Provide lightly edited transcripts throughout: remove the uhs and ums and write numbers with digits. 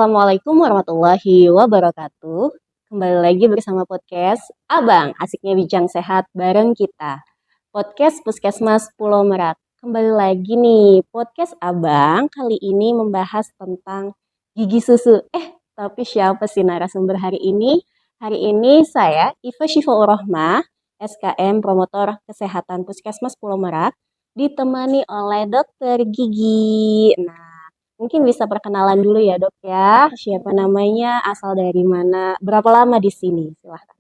Assalamualaikum warahmatullahi wabarakatuh. Kembali lagi bersama podcast Abang, asiknya bincang sehat bareng kita. Podcast Puskesmas Pulau Merak. Kembali lagi nih, podcast Abang kali ini membahas tentang gigi susu. Tapi siapa sih narasumber hari ini? Hari ini saya, Iva Syifaur Rohmah, SKM Promotor Kesehatan Puskesmas Pulau Merak, ditemani oleh dokter gigi. Nah, mungkin bisa perkenalan dulu ya dok ya, siapa namanya, asal dari mana, berapa lama di sini, silahkan.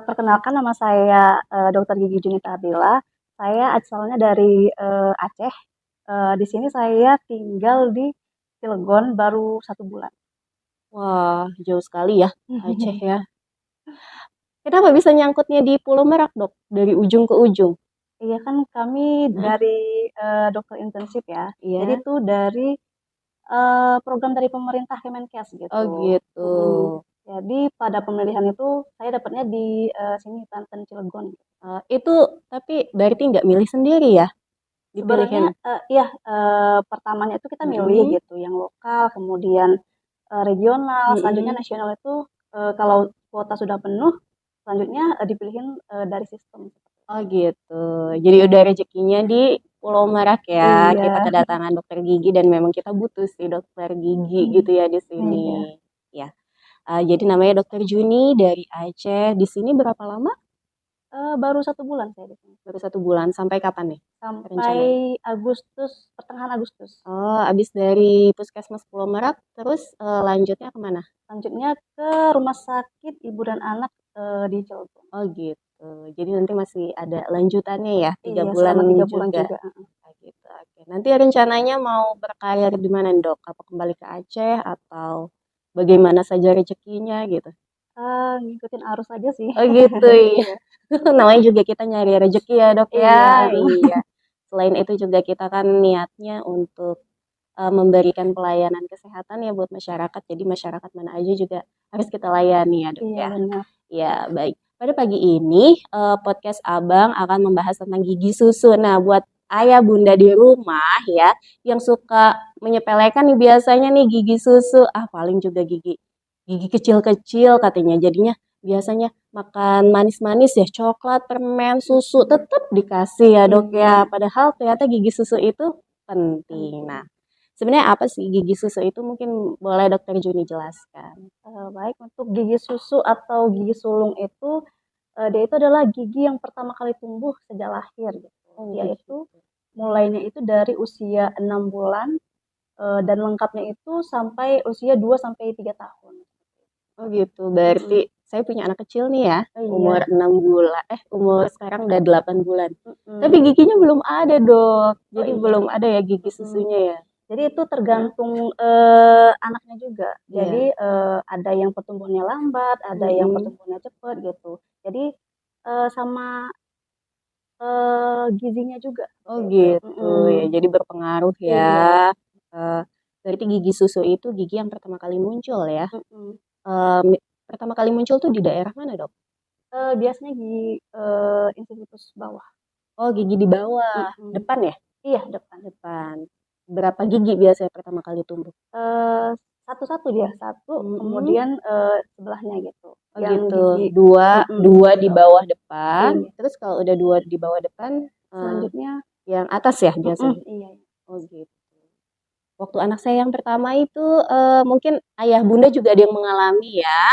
Perkenalkan nama saya Dr. Gigi Junita Abila. Saya asalnya dari Aceh. Di sini saya tinggal di Cilegon baru 1 bulan. Wah, jauh sekali ya, Aceh ya. Kenapa bisa nyangkutnya di Pulau Merak dok, dari ujung ke ujung? Iya kan kami Hah? dari dokter intensif ya. Jadi Iya, itu dari program dari pemerintah Kemenkes oh gitu. gitu. Jadi pada pemilihan itu saya dapatnya di sini Banten Cilegon. Itu tapi berarti nggak milih sendiri ya, Sebenarnya dipilihin? iya, pertamanya itu kita milih Mm-mm, gitu, yang lokal, kemudian, regional, selanjutnya mm-mm. nasional itu, kalau kuota sudah penuh, selanjutnya, dipilihin, dari sistem. Oh gitu. Jadi udah rezekinya di Pulau Merak ya. Kita Iya, kedatangan dokter gigi dan memang kita butuh sih dokter gigi gitu ya di sini. iya. Ya. Jadi namanya dokter Juni dari Aceh. Di sini berapa lama? Baru 1 bulan saya di sini, Baru 1 bulan. Sampai kapan nih sampai rencananya? Agustus, pertengahan Agustus. Oh, abis dari Puskesmas Pulau Merak, terus lanjutnya kemana? Selanjutnya ke Rumah Sakit Ibu dan Anak, di Cilegon. Oh gitu. Jadi nanti masih ada lanjutannya ya, tiga Iya, bulan selama 3 bulan juga. juga, Oh, gitu. Oke. Nanti rencananya mau berkarir di mana dok? Apa kembali ke Aceh atau bagaimana saja rezekinya gitu? Ngikutin arus aja sih. Oh gitu ya. Iya, Namanya juga kita nyari rezeki ya dok ya. iya, Iya. Selain itu juga kita kan niatnya untuk memberikan pelayanan kesehatan ya buat masyarakat. Jadi masyarakat mana aja juga harus kita layani ya dok iya ya. benar. Ya, baik. Pada pagi ini, podcast Abang akan membahas tentang gigi susu. Nah, buat ayah bunda di rumah ya, yang suka menyepelekan nih biasanya nih gigi susu. Paling juga gigi gigi kecil-kecil katanya. Jadinya biasanya makan manis-manis ya, coklat, permen, susu, tetap dikasih ya dok ya. Iya, Padahal ternyata gigi susu itu penting. Nah, penting. sebenarnya apa sih gigi susu itu? Mungkin boleh dokter Juni jelaskan. Baik untuk gigi susu atau gigi sulung itu, dia itu adalah gigi yang pertama kali tumbuh sejak lahir gitu. Oh Dia gitu. itu mulainya itu dari usia 6 bulan, dan lengkapnya itu sampai usia 2 sampai 3 tahun. Oh gitu, berarti Mhm. saya punya anak kecil nih ya, Oh umur iya, 6 bulan, umur sekarang udah 8 bulan. Tapi mhm. giginya belum ada dok, Oh jadi iya, belum ada ya gigi mhm. susunya ya. Jadi itu Heeh. tergantung, anaknya juga. Jadi, Iya, ada yang pertumbuhannya lambat, ada yang mm-mm. pertumbuhannya cepat gitu. Jadi, sama, gizinya juga, Oh seperti itu. gitu ya, jadi berpengaruh ya. Iya, Eh, Berarti gigi susu itu gigi yang pertama kali muncul ya. mhm. Pertama kali muncul tuh di daerah mana dok? Biasanya di, institutus bawah, Oh gigi di bawah, mhm. depan ya? Iya, depan. Depan. Berapa gigi biasanya pertama kali tumbuh? Eee, Satu-satu dia, satu Mm-mm. kemudian, sebelahnya gitu, Oh yang gitu, gigi dua, dua di di bawah. bawah depan, Iya, terus kalau udah dua di bawah depan, eh, selanjutnya yang atas ya biasanya. iya, Oh gitu. Waktu anak saya yang pertama itu, mungkin ayah bunda juga ada yang mengalami ya.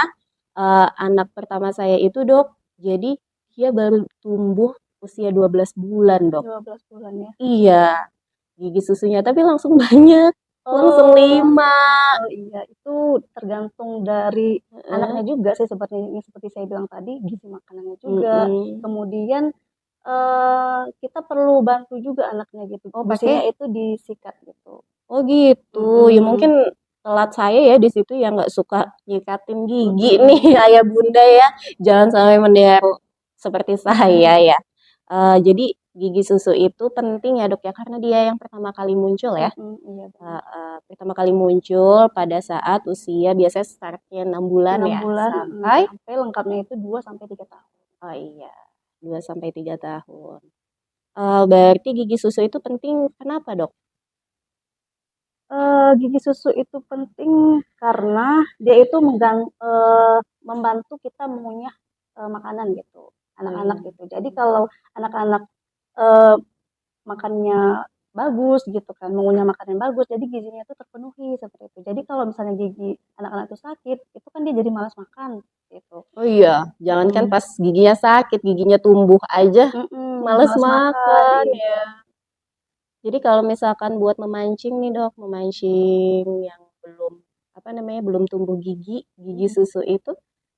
Anak pertama saya itu dok, jadi dia baru tumbuh usia 12 bulan dok. 12 bulan ya. Iya, gigi susunya tapi langsung banyak, langsung Oh, 5. oh iya, itu tergantung dari Heeh. anaknya juga sih seperti saya bilang tadi, gizi makanannya juga, Mm-mm. kemudian, kita perlu bantu juga anaknya gitu, Oh biasanya pakai. itu disikat gitu. Oh gitu, ya Mhm, mungkin telat saya ya di situ yang nggak suka nyikatin gigi nih mhm. ayah bunda ya, jangan sampai mendiang seperti saya ya. Jadi gigi susu itu penting ya dok ya karena dia yang pertama kali muncul ya. Mhm, iya benar. Pertama kali muncul pada saat usia biasanya startnya 6 bulan 6 ya bulan, sampai sampai lengkapnya itu 2 sampai 3 tahun. oh iya 2 sampai 3 tahun. Berarti gigi susu itu penting kenapa dok? Gigi susu itu penting karena dia itu membantu kita mengunyah makanan gitu, anak-anak gitu. Jadi kalau anak-anak eh, makannya bagus gitu kan, mengunyah makanan bagus, jadi gizinya itu terpenuhi seperti itu. Jadi kalau misalnya gigi anak-anak itu sakit, itu kan dia jadi malas makan gitu. Oh iya, jangankan Mm-mm. pas giginya sakit, giginya tumbuh aja males Malas makan, makan iya. ya. Jadi kalau misalkan buat memancing nih dok, memancing yang belum apa namanya belum tumbuh gigi susu itu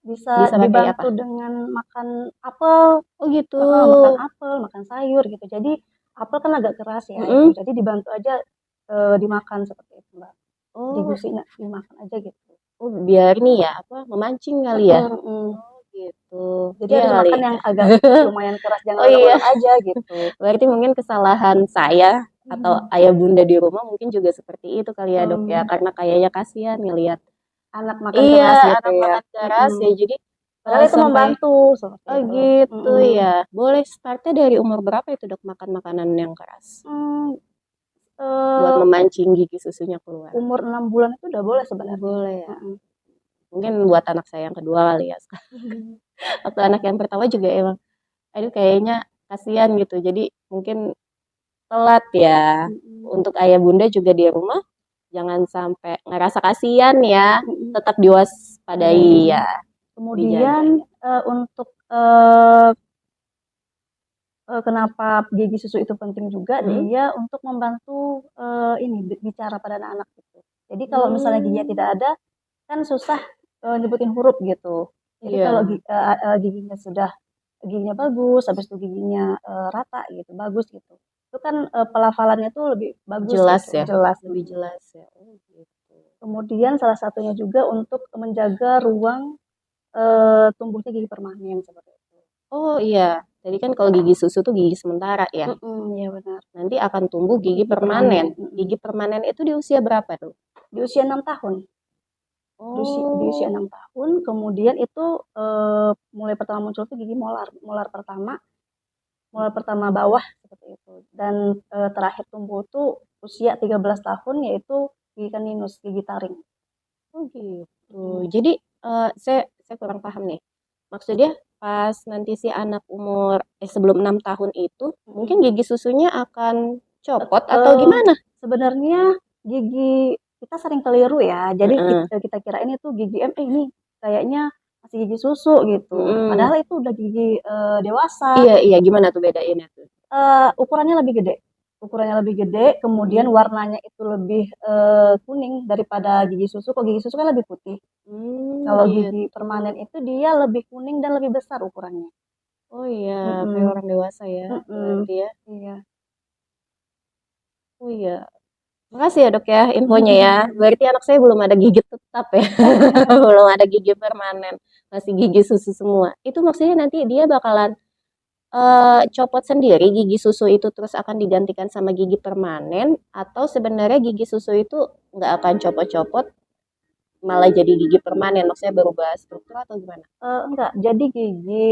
Bisa bisa pakai apa? dibantu dengan makan apel, Oh gitu. makan apel, makan sayur gitu. Jadi apel kan agak keras ya itu. Mm-mm. Jadi dibantu aja dimakan seperti itu, Mbak. Oh, Digusin dimakan aja gitu. oh biar ini ya apa memancing kali ya? Mm, mm. Oh gitu. Jadi Iya harus kali. makan yang agak lumayan keras, jangan Oh iya, unek-unek aja gitu. berarti mungkin kesalahan saya atau Mm, ayah bunda di rumah mungkin juga seperti itu kali ya dok ya, mm. karena kayaknya kasihan ngelihat. Anak makan Iya, keras gitu anak ya. makan keras Mm-mm. ya, jadi Padahal itu sampai membantu seperti oh itu. gitu Mm-mm. ya. Boleh startnya dari umur berapa itu dok makan makanan yang keras Hmm, buat eh, memancing gigi susunya keluar? umur 6 bulan itu udah boleh Oh, sebenarnya. boleh ya. Mm-mm. Mungkin buat anak saya yang kedua kali ya. Waktu anak yang pertama juga emang, aduh kayaknya kasihan gitu. Jadi mungkin telat ya. Mm-mm. Untuk ayah bunda juga di rumah, jangan sampai ngerasa kasihan ya. Mm-mm. Tetap diwaspadai ya, Kemudian dijaga ya. untuk kenapa gigi susu itu penting juga, Mm-mm. dia untuk membantu ini bicara pada anak-anak gitu. Jadi kalau misalnya giginya tidak Hmm, ada, kan susah nyebutin huruf gitu. Jadi kalau iya, giginya bagus, habis itu giginya rata gitu, bagus gitu. Itu kan pelafalannya tuh lebih bagus jelas gitu, ya, jelas. lebih jelas ya. Oh gitu. Kemudian salah satunya juga untuk menjaga ruang tumbuhnya gigi permanen seperti itu. Oh iya, tadi kan kalau gigi susu tuh gigi sementara ya. Iya benar. Nanti akan tumbuh gigi Gigi permanen. permanen. Gigi permanen itu di usia berapa tuh? Di usia 6 tahun. Di usia Oh, 6 tahun, kemudian itu mulai pertama muncul tuh gigi molar, molar pertama bawah seperti itu. Dan terakhir tumbuh tuh usia 13 tahun yaitu gigi kaninus, gigi taring. oh gitu. Mm. Jadi saya kurang paham nih. Maksudnya pas nanti si anak umur sebelum 6 tahun itu mungkin Mm. gigi susunya akan copot atau Eh, gimana? Sebenarnya gigi kita sering keliru ya. Jadi Heeh. kita kirain itu gigi ini kayaknya masih gigi susu gitu. Mm-mm. Padahal itu udah gigi dewasa. Iya iya gimana tuh bedainnya tuh? Ukurannya lebih gede. Ukurannya lebih gede, kemudian Mm-mm. warnanya itu lebih kuning daripada gigi susu. Kok gigi susu kan lebih putih. Kalau gigi Gitu. permanen itu dia lebih kuning dan lebih besar ukurannya. Oh iya, kayak Mm-mm. orang dewasa ya, Mm-mm. berarti ya. Iya. Oh iya. Makasih ya dok ya infonya ya. Berarti anak saya belum ada gigi tetap ya. Belum ada gigi permanen. Masih gigi susu semua. Itu maksudnya nanti dia bakalan copot sendiri gigi susu itu terus akan digantikan sama gigi permanen atau sebenarnya gigi susu itu nggak akan copot-copot malah jadi gigi permanen maksudnya berubah struktur atau gimana? Enggak, jadi gigi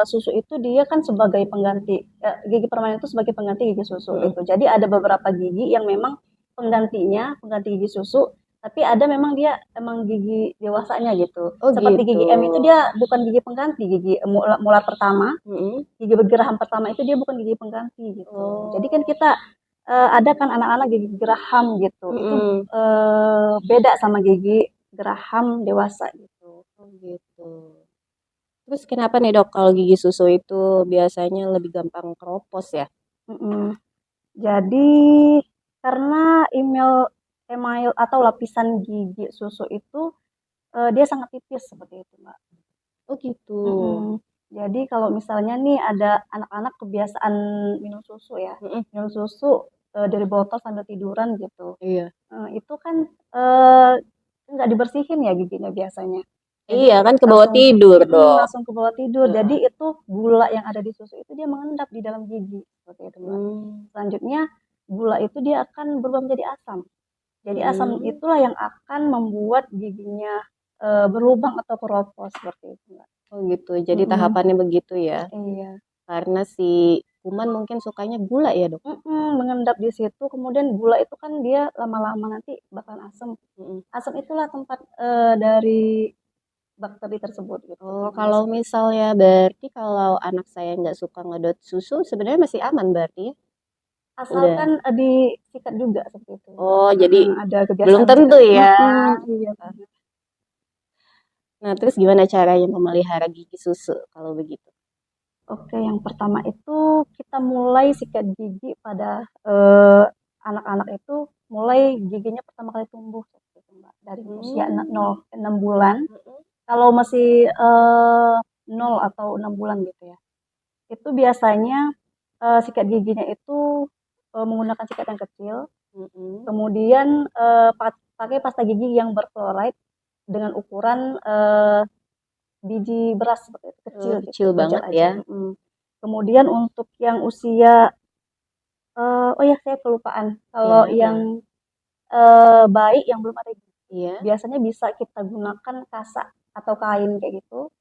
susu itu dia kan sebagai pengganti, gigi permanen itu sebagai pengganti gigi susu Mm-mm. gitu. Jadi ada beberapa gigi yang memang pengganti gigi susu, tapi ada memang dia emang gigi dewasanya gitu. Oh Seperti gitu. gigi M itu dia bukan gigi pengganti, gigi molar pertama, Mm-mm. gigi geraham pertama itu dia bukan gigi pengganti gitu. Jadi kan Oh. kita ada kan anak-anak gigi geraham gitu, itu Mm-mm. beda sama gigi geraham dewasa gitu. Oh gitu. Terus kenapa nih dok kalau gigi susu itu biasanya lebih gampang keropos ya? Mm-mm. Jadi karena email atau lapisan gigi susu itu dia sangat tipis seperti itu, Mbak. Oh gitu. Mm-mm. Jadi kalau misalnya nih ada anak-anak kebiasaan minum susu ya, Mm-mm. minum susu dari botol sambil tiduran gitu, Iya. itu kan eh, nggak dibersihin ya giginya biasanya. Jadi Iya kan ke bawah langsung tidur dong. langsung ke bawah tidur. Jadi Heeh. itu gula yang ada di susu itu dia mengendap di dalam gigi seperti itu, Mbak. Hmm. Selanjutnya gula itu dia akan berubah menjadi asam. Jadi asam Mm-mm. itulah yang akan membuat giginya berlubang atau keropos seperti itu, Mbak. Oh gitu. Jadi Mm-mm. tahapannya begitu ya. Iya. Karena si kuman mungkin sukanya gula ya dok? Mengendap di situ, kemudian gula itu kan dia lama-lama nanti bakalan asam. Mm-mm. Asam itulah tempat dari bakteri tersebut gitu. Oh, kalau misalnya berarti kalau anak saya nggak suka ngedot susu, sebenarnya masih aman berarti ya? Udah. Asalkan disikat juga seperti itu. Oh, jadi Ada belum kebiasaan tentu sikat. ya. Iya. Nah, terus gimana caranya memelihara gigi susu kalau begitu? Oke, yang pertama itu kita mulai sikat gigi pada anak-anak itu mulai giginya pertama kali tumbuh seperti itu, Mbak. Dari usia 6 bulan. Mm-mm. Kalau masih 0 atau 6 bulan gitu ya. Itu biasanya sikat giginya itu menggunakan sikat yang kecil. Mm-mm. Kemudian pakai pasta gigi yang berfluoride dengan ukuran biji beras seperti itu, kecil gitu, Kecil wajar banget aja. ya. Kemudian untuk yang usia oh ya saya kelupaan. Kalau Iya, yang bayi yang belum ada gigi, iya. biasanya bisa kita gunakan kasa atau kain kayak gitu,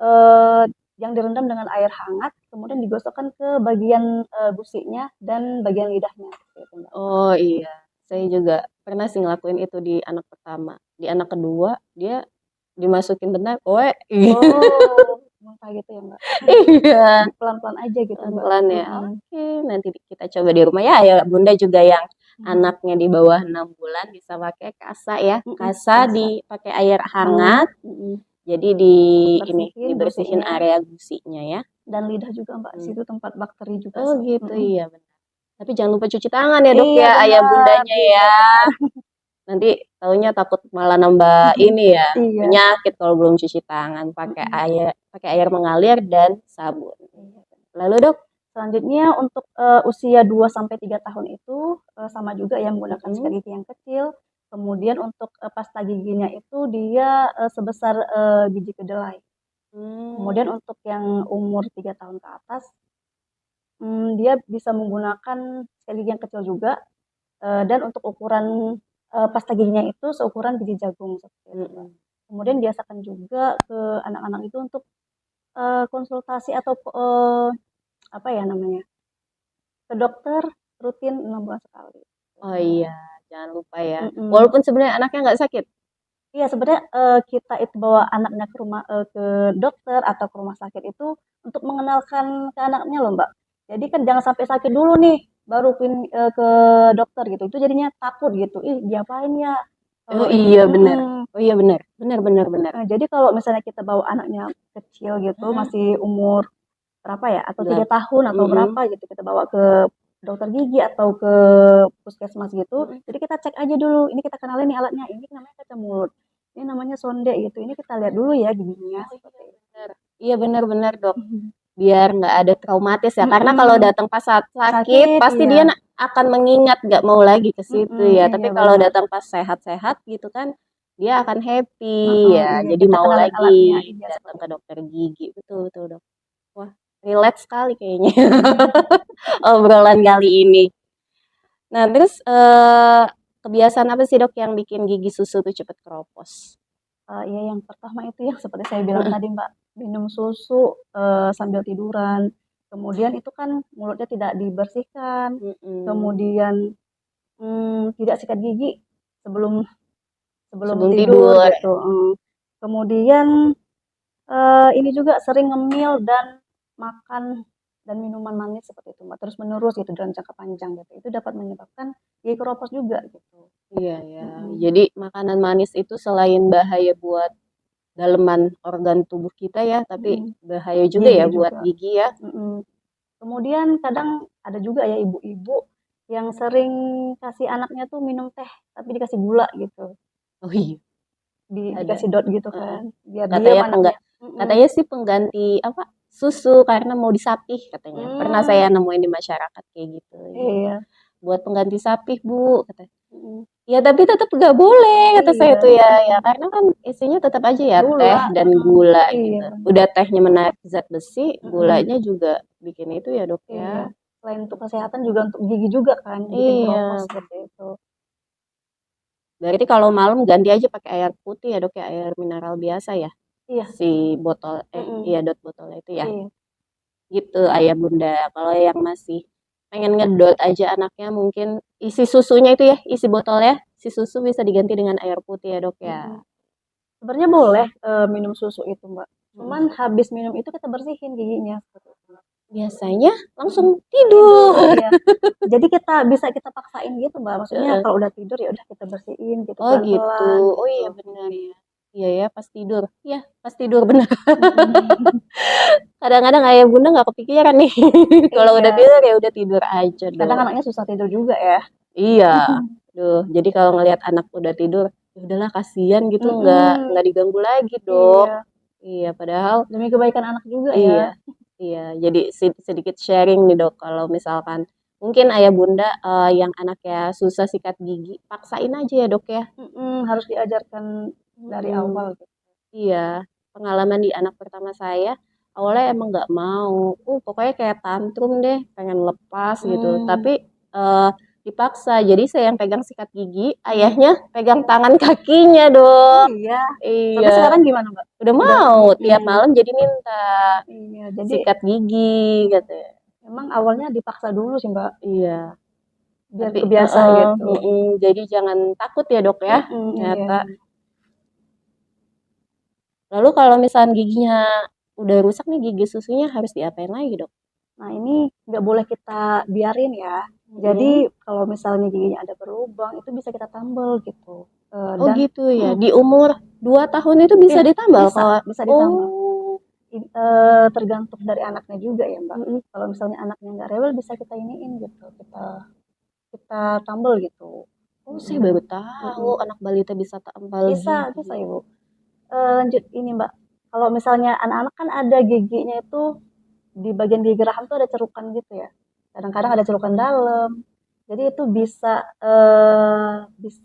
eee, yang direndam dengan air hangat, kemudian digosokkan ke bagian gusinya dan bagian lidahnya, seperti itu, Mbak. Oh iya, saya juga pernah sih ngelakuin itu di anak pertama. Di anak kedua, dia dimasukin benar, kowe. Oh, muntah gitu ya, Mbak? Iya, Pelan-pelan aja gitu, Mbak. pelan-pelan ya. Oke, nanti kita coba di rumah ya. Ya, Bunda juga yang Mhm. anaknya di bawah 6 bulan bisa pakai kasa ya. Kasa Kasa dipakai air hangat, hangat, jadi di ini bersihin dibersihin gusinya area gusinya ya. dan lidah juga, Mbak, di Hmm. situ tempat bakteri juga Oh sih. gitu, iya benar. Tapi jangan lupa cuci tangan ya dok Iya ya, ayah benar, bundanya iya ya. benar. Nanti taunya takut malah nambah ini ya, Iya. penyakit kalau belum cuci tangan. Mhm. Pakai air mengalir dan sabun. Iya. Lalu dok, Selanjutnya untuk usia 2 sampai 3 tahun itu sama juga ya menggunakan sikat mm-mm. gigi yang kecil. Kemudian untuk pasta giginya itu dia sebesar biji kedelai. Hmm, Kemudian untuk yang umur 3 tahun ke atas, dia bisa menggunakan sikat gigi yang kecil juga, dan untuk ukuran pasta giginya itu seukuran biji jagung seperti itu, Mbak. mm-mm. Kemudian biasakan juga ke anak-anak itu untuk konsultasi atau apa ya namanya, ke dokter rutin 6 bulan sekali. Oh iya, jangan lupa ya. Mhm. Walaupun sebenarnya anaknya nggak sakit. Iya sebenarnya kita itu bawa anaknya ke rumah ke dokter atau ke rumah sakit itu untuk mengenalkan ke anaknya loh, Mbak. Jadi kan jangan sampai sakit dulu nih baru ke dokter gitu. Itu jadinya takut gitu. Ih, diapain ya Oh kalau ini iya benar. Oh iya benar, benar benar benar. Jadi kalau misalnya kita bawa anaknya kecil gitu, Hah? masih umur berapa ya, atau 3 Berapa? tahun atau Mm-mm. berapa gitu, kita bawa ke dokter gigi atau ke puskesmas gitu, Mm-mm. jadi kita cek aja dulu, ini kita kenalin nih alatnya, ini namanya kaca mulut, ini namanya sonde gitu, ini kita lihat dulu ya giginya, Oh iya seperti itu. benar. Iya benar benar dok. Mhm. Biar nggak ada traumatis ya. Karena kalau Mhm. datang pas saat sakit, Sakit, pasti iya. dia akan mengingat nggak mau lagi ke situ ya. Tapi Iya kalau benar. datang pas sehat-sehat gitu kan, dia akan happy ya. Iya, Jadi kita mau kenalin lagi alatnya, iya datang seperti ke itu. dokter gigi. Betul betul dok. Wah, relate sekali kayaknya obrolan kali ini. Nah, terus kebiasaan apa sih dok yang bikin gigi susu tuh cepet keropos? Iya yang pertama itu yang seperti saya bilang tadi Mbak, minum susu, sambil tiduran, kemudian itu kan mulutnya tidak dibersihkan, Mm-mm. kemudian, tidak sikat gigi sebelum sebelum Sebelum tidur tidur. gitu, kemudian, ini juga sering ngemil dan makan dan minuman manis seperti itu Mbak, terus-menerus gitu dalam jangka panjang gitu, itu dapat menyebabkan gigi keropos juga gitu. Iya ya. Mhm. Jadi makanan manis itu selain bahaya buat daleman organ tubuh kita ya, tapi Mhm. bahaya juga Gigi ya buat juga, gigi ya. mhm. Kemudian kadang ada juga ya ibu-ibu yang sering kasih anaknya tuh minum teh, tapi dikasih gula gitu, Oh iya, ada. dikasih dot gitu Heeh. kan, biar diam Katanya anaknya. katanya sih pengganti apa? Susu karena mau disapih katanya. Pernah saya Mmm, nemuin di masyarakat kayak gitu. Iya. iya, Buat pengganti sapih, Bu, katanya. mhm, Ya tapi tetap nggak boleh kata saya iya, tuh ya, ya karena kan isinya tetap aja ya teh gula, dan gula iya gitu. bener, Udah tehnya menarik zat besi, mhm, gulanya juga bikin itu ya dok ya. iya. Selain untuk kesehatan juga untuk gigi juga kan, bikin keropos Iya. seperti itu. Berarti kalau malam ganti aja pakai air putih ya dok ya, air mineral biasa ya. Iya, Si botol, mhm, iya dot botolnya itu ya. iya. gitu ayah bunda. Kalau yang masih pengen ngedot aja anaknya mungkin isi susunya itu ya, isi botolnya, si susu bisa diganti dengan air putih ya dok Mm-mm. ya. Sebenarnya boleh minum susu itu, Mbak. Mm-mm. Cuman habis minum itu kita bersihin giginya seperti itu. Biasanya langsung Mm-mm. tidur. Tidur, iya. Jadi kita paksain gitu, Mbak. Maksudnya Heeh. kalau udah tidur ya udah kita bersihin gitu Oh gitu. pelan-pelan Oh gitu. iya benar ya. Iya ya pas tidur. Iya pas tidur benar. Mm-mm. Kadang-kadang ayah bunda nggak kepikiran nih. Kalau udah Iya. tidur ya udah tidur aja Kadang dong. anaknya susah tidur juga ya. Iya. Duh, jadi kalau ngelihat anak udah tidur, ya udahlah kasihan gitu Mm-mm. nggak diganggu lagi, Dok. Iya. Iya, padahal Demi kebaikan anak juga ya. iya. Iya, jadi sedikit sharing nih, Dok. Kalau misalkan mungkin ayah bunda yang anaknya susah sikat gigi, paksain aja ya, Dok ya. Harus diajarkan dari Mm-mm. awal gitu. Iya, pengalaman di anak pertama saya, awalnya emang nggak mau. Pokoknya kayak tantrum deh, pengen lepas gitu. Hmm. Tapi eh, dipaksa. Jadi saya yang pegang sikat gigi, ayahnya pegang tangan kakinya Oh dong. iya. Sampai Iya, sekarang gimana, Mbak? udah Udah. mau tiap Hmm. malam jadi minta Iya, jadi sikat gigi katanya. emang awalnya dipaksa dulu sih, Mbak, Iya, biar tapi kebiasa gitu. jadi jangan takut ya dok ya, Iya. ternyata. Lalu kalau misalnya giginya udah rusak nih gigi susunya harus diapain lagi dok? Nah, ini nggak boleh kita biarin ya. Jadi Mm-mm. kalau misalnya giginya ada berlubang, itu bisa kita tambal gitu. Oh Dan gitu ya. Di umur 2 tahun itu bisa iya, ditambal bisa, kalau bisa ditambal. oh. Tergantung dari anaknya juga ya, Mbak. Mm-mm. Kalau misalnya anaknya nggak rewel, bisa kita iniin gitu, kita kita tambal gitu. Oh, saya Mm-mm. baru tahu Mm-mm. anak balita bisa tambal Bisa, bisa gigi. Ibu. Lanjut ini Mbak, kalau misalnya anak-anak kan ada giginya itu di bagian gigi geraham tuh ada cerukan gitu ya. Kadang-kadang ada cerukan dalam. Jadi itu bisa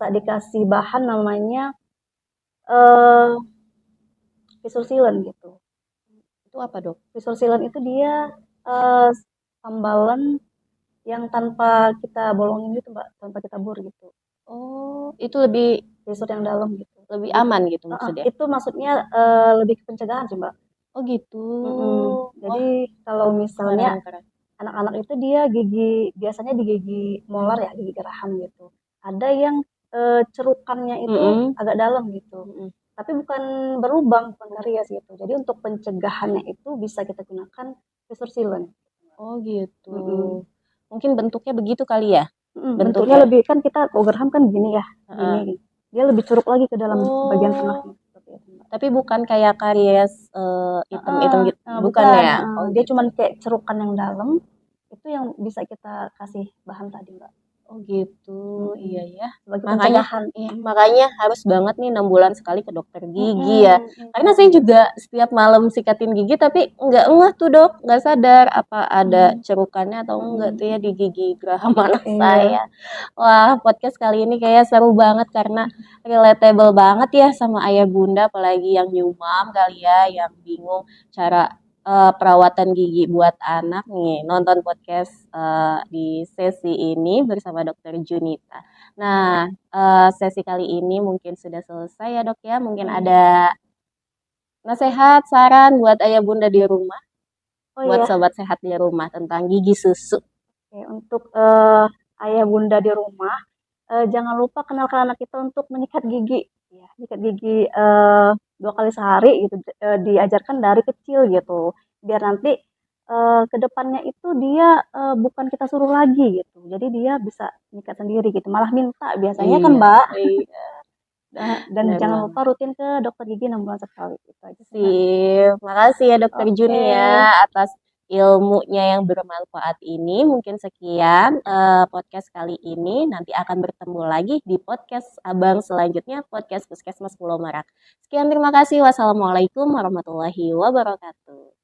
dikasih bahan namanya eh visur sealant gitu. Itu apa dok? Visur sealant itu dia eh tambalan yang tanpa kita bolongin gitu Mbak, tanpa kita bor gitu. Oh, itu lebih Visur yang dalam gitu. lebih Jadi aman gitu maksudnya. itu maksudnya lebih ke pencegahan sih Mbak. Oh gitu. Jadi Wah, kalau misalnya keren keren. anak-anak itu dia biasanya di gigi molar ya, gigi geraham gitu. Ada yang cerukannya itu Mm-mm. agak dalam gitu. Mm-mm. Tapi bukan berlubang, bukan karies gitu. Jadi untuk pencegahannya itu bisa kita gunakan visur sealant. Oh gitu. Mm-mm. Mungkin bentuknya begitu kali ya? Bentuknya Bentuknya. lebih kan kita kalau geraham kan gini ya, gini. Heeh. Dia lebih curug lagi ke dalam bagian Oh, tengahnya seperti itu, Mbak. tapi bukan kayak karies hitam-hitam gitu. Bukan Bukan. ya? Oh Dia gitu. cuman kayak cerukan yang dalam itu yang bisa kita kasih bahan tadi, Mbak. Oh gitu, iya Mm-mm. ya. Sebagai Makanya, pencegahan. iya, makanya harus banget nih 6 bulan sekali ke dokter gigi ya. Mm-mm, Karena iya. saya juga setiap malam sikatin gigi, tapi nggak ngeh tuh dok, nggak sadar apa ada Mm, cerukannya atau enggak tuh ya di mm-mm. gigi geraham anak Iya. saya. Wah, podcast kali ini kayak seru banget karena relatable banget ya sama ayah bunda, apalagi yang new mom kali ya, yang bingung cara perawatan gigi buat anak nih nonton podcast di sesi ini bersama Dokter Junita. Nah, sesi kali ini mungkin sudah selesai ya dok ya. Mungkin Mm. ada nasihat, saran buat ayah bunda di rumah, Oh buat iya, sobat sehat di rumah tentang gigi susu. oke. Untuk ayah bunda di rumah, jangan lupa kenalkan anak kita untuk menyikat gigi. Ya, menyikat gigi 2 kali sehari gitu. Diajarkan dari kecil gitu. Biar nanti ke depannya itu dia bukan kita suruh lagi gitu. Jadi dia bisa menyikat sendiri gitu. Malah minta biasanya kan, Iya, Mbak. iya, Dan benar jangan lupa banget. rutin ke dokter gigi 6 bulan sekali. Itu aja sih, Mbak. Sip. Makasih ya Dokter Oke. Juni ya atas ilmunya yang bermanfaat ini. Mungkin sekian podcast kali ini. Nanti akan bertemu lagi di podcast Abang selanjutnya, podcast Puskesmas Pulau Merak. Sekian terima kasih. Wassalamualaikum warahmatullahi wabarakatuh.